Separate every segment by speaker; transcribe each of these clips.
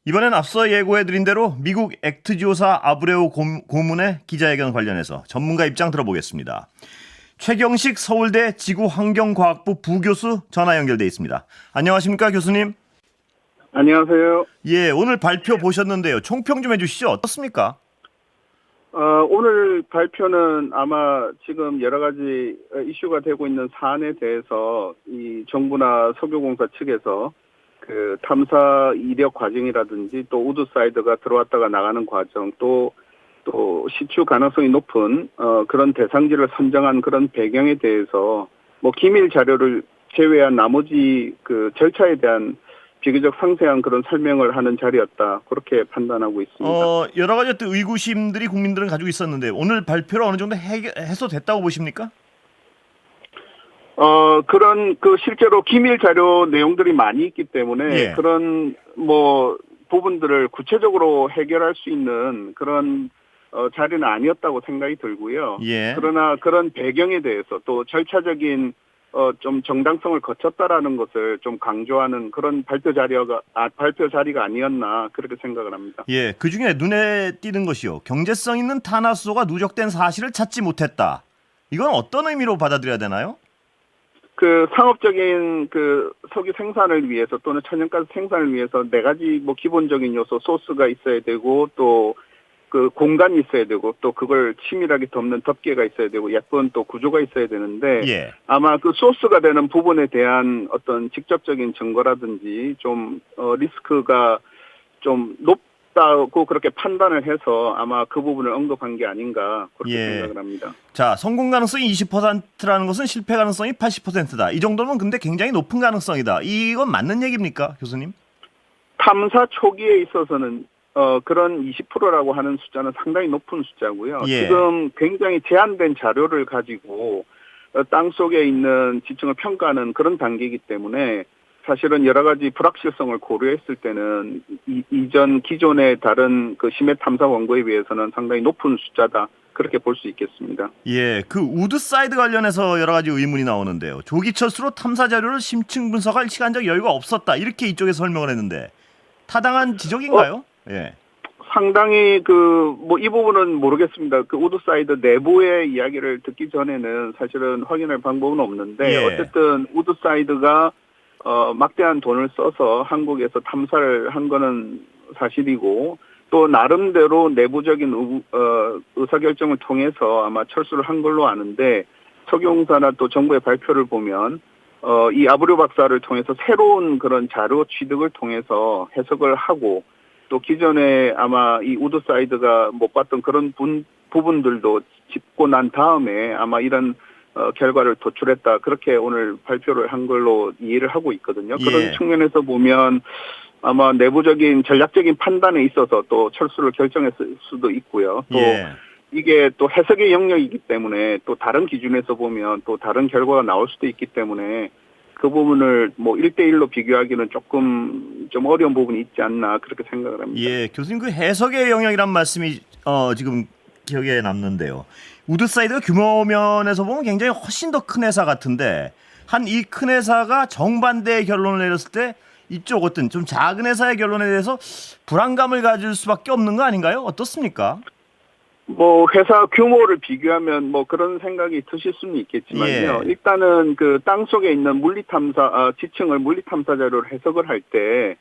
Speaker 1: 이번엔 앞서 예고해드린 대로 미국 액트지오사 아브레오 고문의 기자회견 관련해서 전문가 입장 들어보겠습니다. 최경식 서울대 지구환경과학부 부교수 전화 연결돼 있습니다. 안녕하십니까 교수님?
Speaker 2: 안녕하세요.
Speaker 1: 예, 오늘 발표 보셨는데요. 총평 좀 해주시죠. 어떻습니까?
Speaker 2: 오늘 발표는 아마 지금 여러 가지 이슈가 되고 있는 사안에 대해서 이 정부나 석유공사 측에서 그 탐사 이력 과정이라든지 또 우드사이드가 들어왔다가 나가는 과정 또 시추 가능성이 높은 그런 대상지를 선정한 그런 배경에 대해서 뭐 기밀 자료를 제외한 나머지 그 절차에 대한 비교적 상세한 그런 설명을 하는 자리였다. 그렇게 판단하고 있습니다.
Speaker 1: 여러 가지 또 의구심들이 국민들은 가지고 있었는데 오늘 발표로 어느 정도 해소됐다고 보십니까?
Speaker 2: 그런 실제로 기밀 자료 내용들이 많이 있기 때문에
Speaker 1: 예.
Speaker 2: 그런 뭐 부분들을 구체적으로 해결할 수 있는 그런 자리는 아니었다고 생각이 들고요.
Speaker 1: 예.
Speaker 2: 그러나 그런 배경에 대해서 또 절차적인 좀 정당성을 거쳤다라는 것을 좀 강조하는 그런 발표 자리가 아니었나 그렇게 생각을 합니다.
Speaker 1: 예, 그 중에 눈에 띄는 것이요. 경제성 있는 탄화수소가 누적된 사실을 찾지 못했다. 이건 어떤 의미로 받아들여야 되나요?
Speaker 2: 그 상업적인 그 석유 생산을 위해서 또는 천연가스 생산을 위해서 네 가지 뭐 기본적인 요소 소스가 있어야 되고 또 그 공간이 있어야 되고 또 그걸 치밀하게 덮는 덮개가 있어야 되고 예쁜 또 구조가 있어야 되는데
Speaker 1: 예.
Speaker 2: 아마 그 소스가 되는 부분에 대한 어떤 직접적인 증거라든지 좀 리스크가 좀 높다고 그렇게 판단을 해서 아마 그 부분을 언급한 게 아닌가 그렇게
Speaker 1: 예.
Speaker 2: 생각을 합니다.
Speaker 1: 자, 성공 가능성이 20%라는 것은 실패 가능성이 80%다. 이 정도면 근데 굉장히 높은 가능성이다. 이건 맞는 얘기입니까, 교수님?
Speaker 2: 탐사 초기에 있어서는 그런 20%라고 하는 숫자는 상당히 높은 숫자고요.
Speaker 1: 예.
Speaker 2: 지금 굉장히 제한된 자료를 가지고 땅 속에 있는 지층을 평가하는 그런 단계이기 때문에 사실은 여러 가지 불확실성을 고려했을 때는 이전 기존의 다른 그 심해 탐사 원고에 비해서는 상당히 높은 숫자다. 그렇게 볼 수 있겠습니다.
Speaker 1: 예, 그 우드사이드 관련해서 여러 가지 의문이 나오는데요. 조기 철수로 탐사 자료를 심층 분석할 시간적 여유가 없었다. 이렇게 이쪽에서 설명을 했는데 타당한 지적인가요? 예.
Speaker 2: 상당히 뭐 이 부분은 모르겠습니다. 그 우드사이드 내부의 이야기를 듣기 전에는 사실은 확인할 방법은 없는데
Speaker 1: 예.
Speaker 2: 어쨌든 우드사이드가 막대한 돈을 써서 한국에서 탐사를 한 거는 사실이고 또 나름대로 내부적인 의사결정을 통해서 아마 철수를 한 걸로 아는데 석유공사나 또 정부의 발표를 보면 이 아브류 박사를 통해서 새로운 그런 자료 취득을 통해서 해석을 하고 또 기존에 아마 이 우드사이드가 못 봤던 그런 부분들도 짚고 난 다음에 아마 이런 결과를 도출했다. 그렇게 오늘 발표를 한 걸로 이해를 하고 있거든요.
Speaker 1: 예.
Speaker 2: 그런 측면에서 보면 아마 내부적인 전략적인 판단에 있어서 또 철수를 결정했을 수도 있고요. 또
Speaker 1: 예.
Speaker 2: 이게 또 해석의 영역이기 때문에 또 다른 기준에서 보면 또 다른 결과가 나올 수도 있기 때문에 그 부분을 뭐 1대1로 비교하기는 조금 좀 어려운 부분이 있지 않나 그렇게 생각을 합니다.
Speaker 1: 예, 교수님 그 해석의 영역이란 말씀이 지금 기억에 남는데요. 우드사이드가 규모 면에서 보면 굉장히 훨씬 더 큰 회사 같은데 한 이 큰 회사가 정반대의 결론을 내렸을 때 이쪽 어떤 좀 작은 회사의 결론에 대해서 불안감을 가질 수밖에 없는 거 아닌가요? 어떻습니까?
Speaker 2: 뭐 회사 규모를 비교하면 뭐 그런 생각이 드실 수는 있겠지만요.
Speaker 1: 예.
Speaker 2: 일단은 그 땅 속에 있는 지층을 물리탐사 자료를 해석을 할 때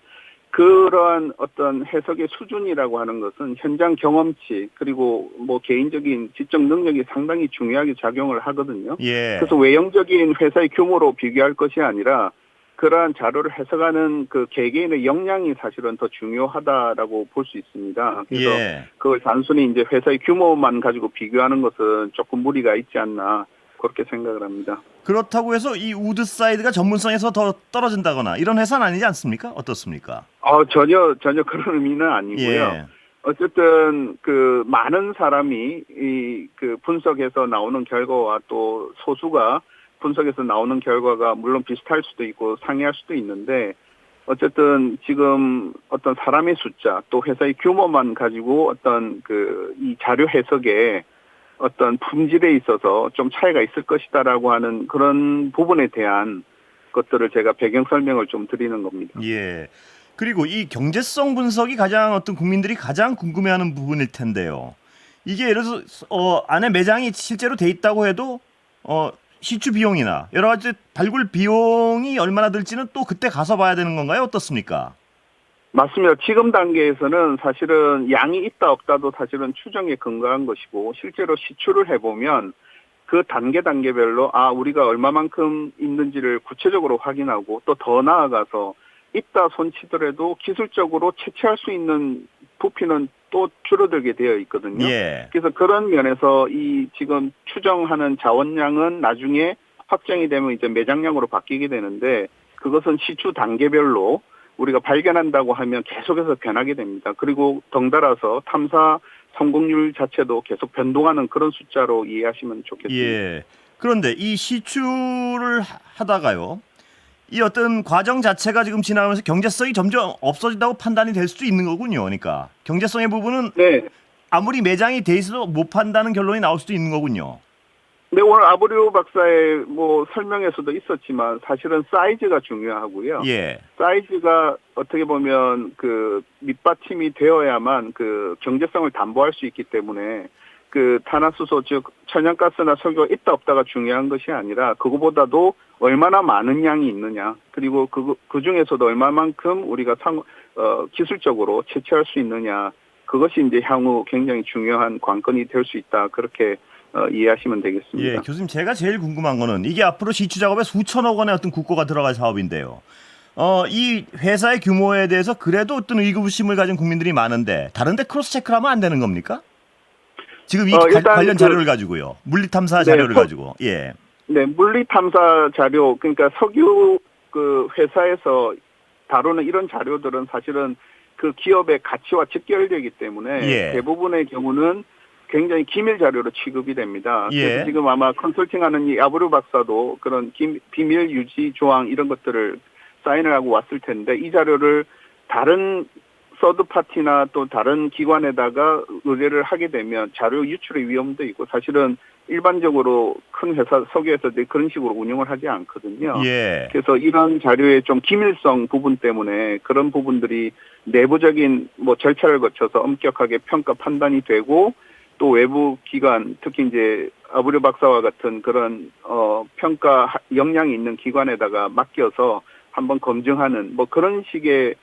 Speaker 2: 그러한 어떤 해석의 수준이라고 하는 것은 현장 경험치 그리고 뭐 개인적인 지적 능력이 상당히 중요하게 작용을 하거든요.
Speaker 1: 예.
Speaker 2: 그래서 외형적인 회사의 규모로 비교할 것이 아니라 그러한 자료를 해석하는 그 개개인의 역량이 사실은 더 중요하다라고 볼 수 있습니다. 그래서
Speaker 1: 예.
Speaker 2: 그걸 단순히 이제 회사의 규모만 가지고 비교하는 것은 조금 무리가 있지 않나 그렇게 생각을 합니다.
Speaker 1: 그렇다고 해서 이 우드사이드가 전문성에서 더 떨어진다거나 이런 회사는 아니지 않습니까? 어떻습니까?
Speaker 2: 전혀 그런 의미는 아니고요.
Speaker 1: 예.
Speaker 2: 어쨌든 그 많은 사람이 이 그 분석에서 나오는 결과와 또 소수가 분석에서 나오는 결과가 물론 비슷할 수도 있고 상이할 수도 있는데 어쨌든 지금 어떤 사람의 숫자 또 회사의 규모만 가지고 어떤 그 이 자료 해석에 어떤 품질에 있어서 좀 차이가 있을 것이다라고 하는 그런 부분에 대한 것들을 제가 배경 설명을 좀 드리는 겁니다.
Speaker 1: 예. 그리고 이 경제성 분석이 가장 어떤 국민들이 가장 궁금해하는 부분일 텐데요. 이게 예를 들어서 안에 매장이 실제로 돼 있다고 해도 시추 비용이나 여러 가지 발굴 비용이 얼마나 들지는 또 그때 가서 봐야 되는 건가요? 어떻습니까?
Speaker 2: 맞습니다. 지금 단계에서는 사실은 양이 있다 없다도 사실은 추정에 근거한 것이고 실제로 시추를 해보면 그 단계별로 우리가 얼마만큼 있는지를 구체적으로 확인하고 또 더 나아가서 있다 손치더라도 기술적으로 채취할 수 있는 부피는 또 줄어들게 되어 있거든요.
Speaker 1: 예.
Speaker 2: 그래서 그런 면에서 이 지금 추정하는 자원량은 나중에 확정이 되면 이제 매장량으로 바뀌게 되는데 그것은 시추 단계별로 우리가 발견한다고 하면 계속해서 변하게 됩니다. 그리고 덩달아서 탐사 성공률 자체도 계속 변동하는 그런 숫자로 이해하시면 좋겠습니다.
Speaker 1: 예. 그런데 이 시추를 하다가요. 이 어떤 과정 자체가 지금 지나가면서 경제성이 점점 없어진다고 판단이 될 수도 있는 거군요. 그러니까 경제성의 부분은
Speaker 2: 네.
Speaker 1: 아무리 매장이 돼 있어도 못 판다는 결론이 나올 수도 있는 거군요.
Speaker 2: 네, 오늘 아브리오 박사의 설명에서도 있었지만 사실은 사이즈가 중요하고요.
Speaker 1: 예.
Speaker 2: 사이즈가 어떻게 보면 그 밑받침이 되어야만 그 경제성을 담보할 수 있기 때문에 그 탄화수소 즉 천연가스나 석유가 있다 없다가 중요한 것이 아니라 그거보다도 얼마나 많은 양이 있느냐 그리고 그 중에서도 얼마만큼 우리가 기술적으로 채취할 수 있느냐 그것이 이제 향후 굉장히 중요한 관건이 될 수 있다 그렇게 이해하시면 되겠습니다.
Speaker 1: 예, 교수님 제가 제일 궁금한 거는 이게 앞으로 시추 작업에 수천억 원의 어떤 국고가 들어갈 사업인데요. 이 회사의 규모에 대해서 그래도 어떤 의구심을 가진 국민들이 많은데 다른데 크로스 체크를 하면 안 되는 겁니까? 지금 이 관련 자료를 가지고요. 물리탐사 자료를 가지고. 예.
Speaker 2: 네, 물리탐사 자료 그러니까 석유 그 회사에서 다루는 이런 자료들은 사실은 그 기업의 가치와 직결되기 때문에
Speaker 1: 예.
Speaker 2: 대부분의 경우는 굉장히 기밀 자료로 취급이 됩니다.
Speaker 1: 예.
Speaker 2: 그래서 지금 아마 컨설팅하는 이 아브루 박사도 그런 비밀 유지 조항 이런 것들을 사인을 하고 왔을 텐데 이 자료를 다른 서드 파티나 또 다른 기관에다가 의뢰를 하게 되면 자료 유출의 위험도 있고 사실은 일반적으로 큰 회사 석유회사들이 그런 식으로 운영을 하지 않거든요.
Speaker 1: 예.
Speaker 2: 그래서 이런 자료의 좀 기밀성 부분 때문에 그런 부분들이 내부적인 절차를 거쳐서 엄격하게 평가 판단이 되고 또 외부 기관 특히 이제 아브류 박사와 같은 그런 평가 역량이 있는 기관에다가 맡겨서 한번 검증하는 그런 식의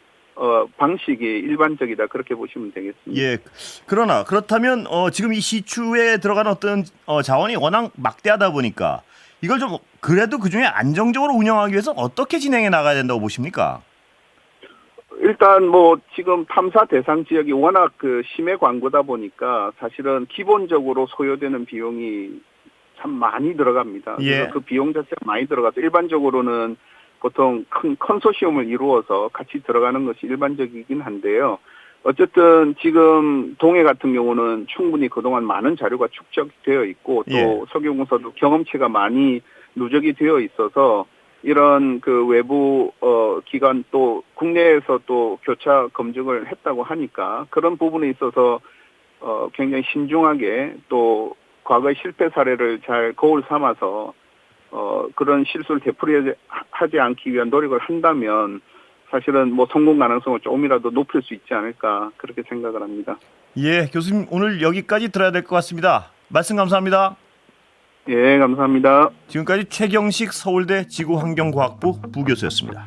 Speaker 2: 방식이 일반적이다 그렇게 보시면 되겠습니다.
Speaker 1: 예. 그러나 그렇다면 지금 이 시추에 들어간 어떤 자원이 워낙 막대하다 보니까 이걸 좀 그래도 그중에 안정적으로 운영하기 위해서 어떻게 진행해 나가야 된다고 보십니까?
Speaker 2: 일단 지금 탐사 대상 지역이 워낙 그 심해 광구다 보니까 사실은 기본적으로 소요되는 비용이 참 많이 들어갑니다.
Speaker 1: 예.
Speaker 2: 그래서 그 비용 자체가 많이 들어가서 일반적으로는 보통 큰 컨소시엄을 이루어서 같이 들어가는 것이 일반적이긴 한데요. 어쨌든 지금 동해 같은 경우는 충분히 그동안 많은 자료가 축적되어 있고 또
Speaker 1: 예.
Speaker 2: 석유공사도 경험치가 많이 누적이 되어 있어서 이런 그 외부 기관 또 국내에서 또 교차 검증을 했다고 하니까 그런 부분에 있어서 굉장히 신중하게 또 과거의 실패 사례를 잘 거울 삼아서 그런 실수를 되풀이하지 않기 위한 노력을 한다면 사실은 성공 가능성을 조금이라도 높일 수 있지 않을까 그렇게 생각을 합니다.
Speaker 1: 예, 교수님 오늘 여기까지 들어야 될 것 같습니다. 말씀 감사합니다.
Speaker 2: 예, 감사합니다.
Speaker 1: 지금까지 최경식 서울대 지구환경과학부 부교수였습니다.